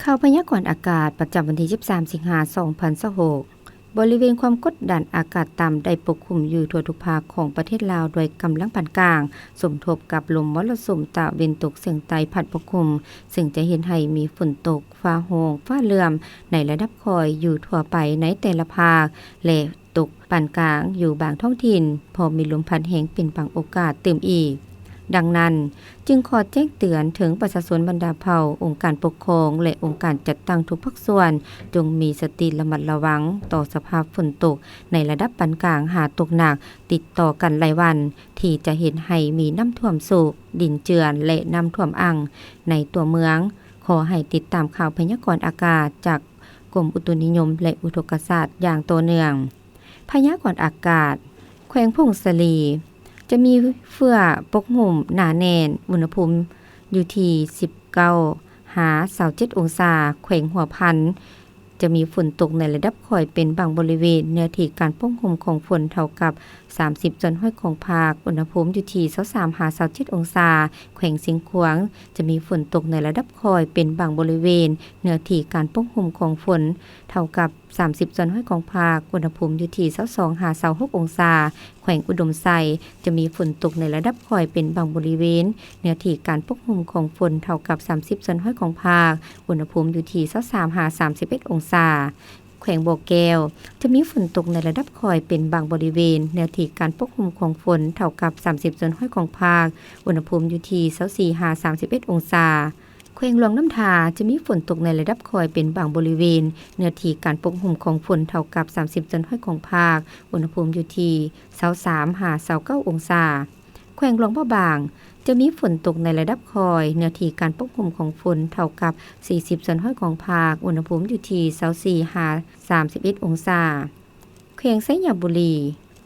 ข่าวพยากรณ์อากาศประจำวันที่ 13 สิงหาคม 2026 บริเวณความกดดันอากาศต่ำได้ปกคลุมอยู่ทั่วทุกภาคของประเทศลาวโดยกำลังปานกลางสมทบกับลมมรสุมตะวันตกเฉียงใต้พัดปกคลุมซึ่งจะเห็นให้มีฝนตกฟ้าโฮงฟ้าเหลื่อมในระดับคอยอยู่ทั่วไปในแต่ละภาคและตกปานกลางอยู่บางท้องถิ่นพอมีลมพัดแรงเป็นบางโอกาสเติมอีกดังนั้นจึงขอแจ้งเตือนถึงประชาชนบรรดาเผ่าองค์การปกครองและองค์การจัดตั้งทุกภาคส่วนจงมีสติระมัดระวังต่อสภาพฝนตกในระดับปานกลางหาตกหนักติดต่อกันหลายวันที่จะเห็นให้มีน้ำท่วมสูบดินเจือนและน้ำท่วมอ่างในตัวเมืองขอให้ติดตามข่าวพยากรณ์อากาศจากกรมอุตุนิยมและอุทกศาสตร์อย่างต่อเนื่องพยากรณ์อากาศแขวงพงศลีจะมีเฟื่อปกหุ่มหนาแน่นอุณหภูมิอยู่ที่19 27 องศาแขวงหัวพันจะมีฝนตกในระดับค่อยเป็นบางบริเวณเนื้อที่การปกคลุมของฝนเท่ากับ30 ส่วนห้อยของภาคอุณหภูมิอยู่ที่23 27 องศาแขวงสิงห์ขวางจะมีฝนตกในระดับค่อยเป็นบางบริเวณเนื้อที่การปกคลุมของฝนเท่ากับ30 ส่วนห้อยของภาคอุณหภูมิอยู่ที่22-26 องศาแขวงอุดมไซจะมีฝนตกในระดับค่อยเป็นบางบริเวณเนื้อที่การปกคลุมของฝนเท่ากับ30 ส่วนห้อยของภาคอุณหภูมิอยู่ที่23-31 องศาแขวงบ่อแก้วจะมีฝนตกในระดับค่อยเป็นบางบริเวณแนวที่การปกคลุมของฝนเท่ากับ30 ส่วนห้อยของภาคอุณหภูมิอยู่ที่24-31 องศาแขวงหลวงน้ำทาจะมีฝนตกในระดับค่อยเป็นบางบริเวณเนื้อที่การปกคลุมของฝนเท่ากับ30 ส่วนห้อยของภาคอุณหภูมิอยู่ที่23-29 องศาแขวงหลวงพระบางจะมีฝนตกในระดับคอยเนื้อที่การปกคลุมของฝนเท่ากับ40 ส่วนห้อยของภาคอุณหภูมิอยู่ที่24-31 องศาแขวงไสยบุรี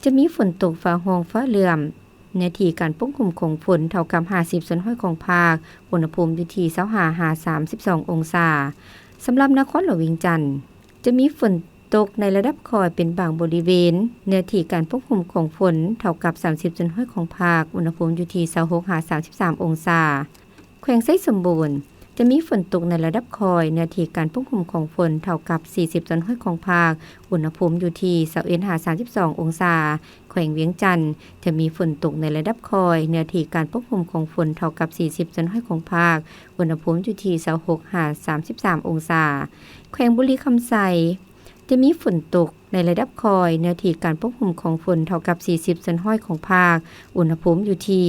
จะมีฝนตกฟ้าโฮงฟ้าเหลื่อมเนื้อที่การปกคลุมของฝนเท่ากับ50 ส่วนห้อยของภาคอุณหภูมิอยู่ที่25-32 องศาสำหรับนครหลวงเวียงจันทร์จะมีฝนตกในระดับคอยเป็นบางบริเวณเนื้อที่การปกคลุมของฝนเท่ากับ30 ส่วนห้อยของภาคอุณหภูมิอยู่ที่26-33 องศาแขวงไสสมบูรณ์จะมีฝนตกในระดับคอยเนื้อที่การปกคลุมของฝนเท่ากับ40 ส่วนห้อยของภาคอุณหภูมิอยู่ที่21-32 องศาแขวงเวียงจันทร์จะมีฝนตกในระดับคอยเนื้อที่การปกคลุมของฝนเท่ากับ40 ส่วนห้อยของภาคอุณหภูมิอยู่ที่26-33 องศาแขวงบุรีคำไซจะมีฝนตกในระดับคอยเนื้อที่การปกคลุมของฝนเท่ากับ40 ส่วนห้อยของภาคอุณหภูมิอยู่ที่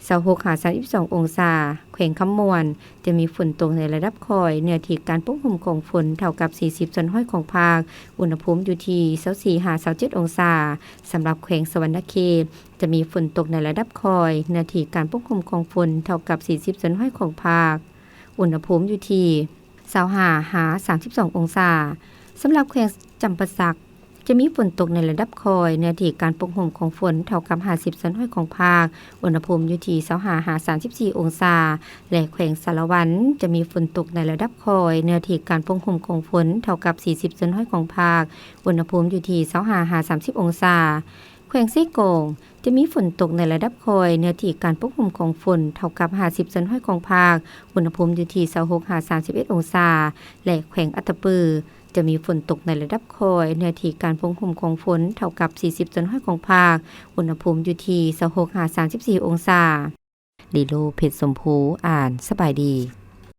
26-32 องศาแขวงคำมวนจะมีฝนตกในระดับคอยเนื้อที่การปกคลุมของฝนเท่ากับ40 ส่วนห้อยของภาคอุณหภูมิอยู่ที่24-27 องศาสำหรับแขวงสวรรณเขตจะมีฝนตกในระดับคอยเนื้อที่การปกคลุมของฝนเท่ากับ40 ส่วนห้อยของภาคอุณหภูมิอยู่ที่25-32 องศาสำหรับแขวงจำปาสักจะมีฝนตกในระดับคอยเนื้อที่การปกคลุมของฝนเท่ากับ50 ส่วนห้อยของภาคอุณหภูมิอยู่ที่25-34 องศาและแขวงสารวันจะมีฝนตกในระดับคอยเนื้อที่การปกคลุมของฝนเท่ากับ40 ส่วนห้อยของภาคอุณหภูมิอยู่ที่25-30 องศาแขวงไส้โกงจะมีฝนตกในระดับคอยเนื้อที่การปกคลุมของฝนเท่ากับ50 ส่วนห้อยของภาคอุณหภูมิอยู่ที่26-31 องศาและแขวงอัตตปือจะมีฝนตกในระดับคอยเนื้อที่การปกคลุมของฝนเท่ากับ40 ส่วนห้อยของภาคอุณหภูมิอยู่ที่26-34 องศาลีโลเพชรสมภูอ่านสบายดี